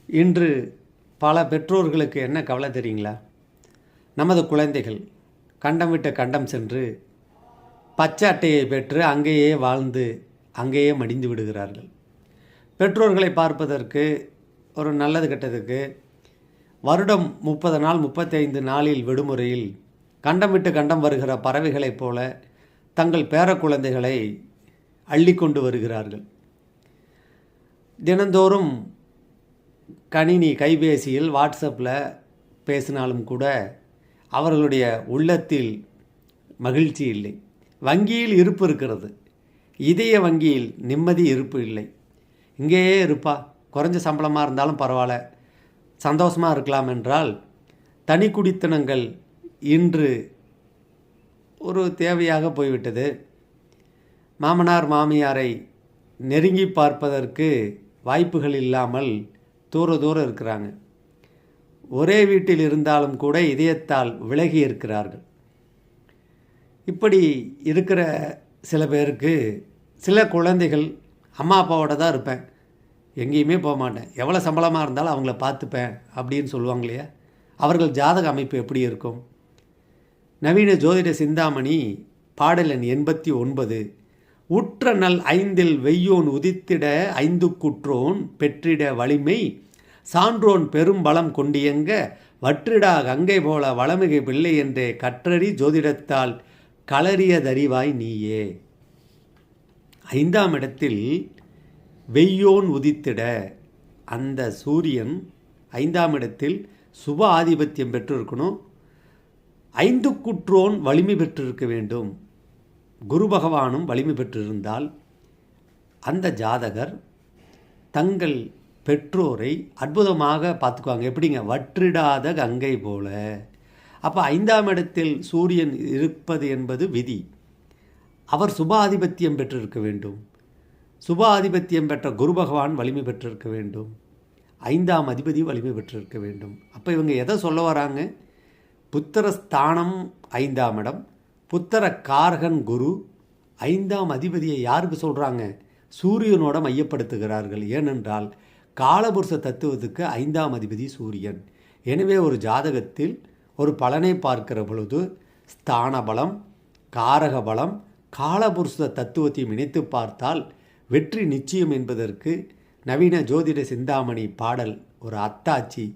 இன்று பல பெற்றோர்களுக்கு என்ன கவலை தெரியுங்களா? நமது குழந்தைகள் கண்டம் விட்டு கண்டம் சென்று பச்சை அட்டையை பெற்று அங்கேயே வாழ்ந்து அங்கேயே மடிந்து விடுகிறார்கள். பெற்றோர்களை பார்ப்பதற்கு ஒரு நல்லது கெட்டதுக்கு வருடம் 30 நாள் 35 நாளில் விடுமுறையில் கண்டம் விட்டு கண்டம் வருகிற பறவைகளைப் போல தங்கள் பேர குழந்தைகளை அள்ளிக்கொண்டு வருகிறார்கள். தினந்தோறும் கணினி கைபேசியில் வாட்ஸ்அப்பில் பேசினாலும் கூட அவர்களுடைய உள்ளத்தில் மகிழ்ச்சி இல்லை. வங்கியில் இருப்பு இருக்கிறது, இதய வங்கியில் நிம்மதி இருப்பு இல்லை. இங்கேயே இருப்பா, குறைஞ்ச சம்பளமாக இருந்தாலும் பரவாயில்ல, சந்தோஷமாக இருக்கலாம் என்றால் தனி குடித்தனங்கள் இன்று ஒரு தேவையாக போய்விட்டது. மாமனார் மாமியாரை நெருங்கி பார்ப்பதற்கு வாய்ப்புகள் இல்லாமல் தூர இருக்கிறாங்க. ஒரே வீட்டில் இருந்தாலும் கூட இதயத்தால் விலகி இருக்கிறார்கள். இப்படி இருக்கிற சில பேருக்கு சில குழந்தைகள் அம்மா அப்பாவோட தான் இருப்பேன், எங்கேயுமே போக மாட்டேன், எவ்வளோ சம்பளமாக இருந்தாலும் அவங்கள பார்த்துப்பேன் அப்படின்னு சொல்லுவாங்க இல்லையா? அவர்கள் ஜாதக அமைப்பு எப்படி இருக்கும்? நவீன ஜோதிட சிந்தாமணி பாடல் எண் 89. உற்ற நல் 5 வெய்யோன் உதித்திட 5 குற்றோன் பெற்றிட வலிமை சான்றோன் பெரும் பலம் கொண்டியங்க வற்றிடா கங்கை போல வளமிகு பிள்ளை என்றே கற்றறி ஜோதிடத்தால் களறியதறிவாய் நீயே. 5ஆம் இடத்தில் வெய்யோன் உதித்திட, அந்த சூரியன் 5ஆம் இடத்தில் சுப ஆதிபத்தியம் பெற்றிருக்கணும். 5 குற்றோன் வலிமை பெற்றிருக்க வேண்டும். குரு பகவானும் வலிமை பெற்றிருந்தால் அந்த ஜாதகர் தங்கள் பெற்றோரை அற்புதமாக பார்த்துக்குவாங்க. எப்படிங்க? வற்றிடாத கங்கை போல. அப்போ 5ஆம் இடத்தில் சூரியன் இருப்பது என்பது விதி. அவர் சுப ஆதிபத்தியம் பெற்றிருக்க வேண்டும். சுப ஆதிபத்தியம் பெற்ற குரு பகவான் வலிமை பெற்றிருக்க வேண்டும். 5ஆம் அதிபதி வலிமை பெற்றிருக்க வேண்டும். அப்போ இவங்க எதை சொல்ல வராங்க? புத்திரஸ்தானம் 5ஆம் இடம், புத்திர காரகன் குரு. 5ஆம் அதிபதியை யாருக்கு சொல்கிறாங்க? சூரியனோட மையப்படுத்துகிறார்கள். ஏனென்றால் காலபுருஷ தத்துவத்துக்கு 5ஆம் அதிபதி சூரியன். எனவே ஒரு ஜாதகத்தில் ஒரு பலனை பார்க்கிற பொழுது ஸ்தான பலம், காரக பலம், காலபுருஷ தத்துவத்தையும் இணைத்து பார்த்தால் வெற்றி நிச்சயம் என்பதற்கு நவீன ஜோதிட சிந்தாமணி பாடல் ஒரு அத்தாட்சி.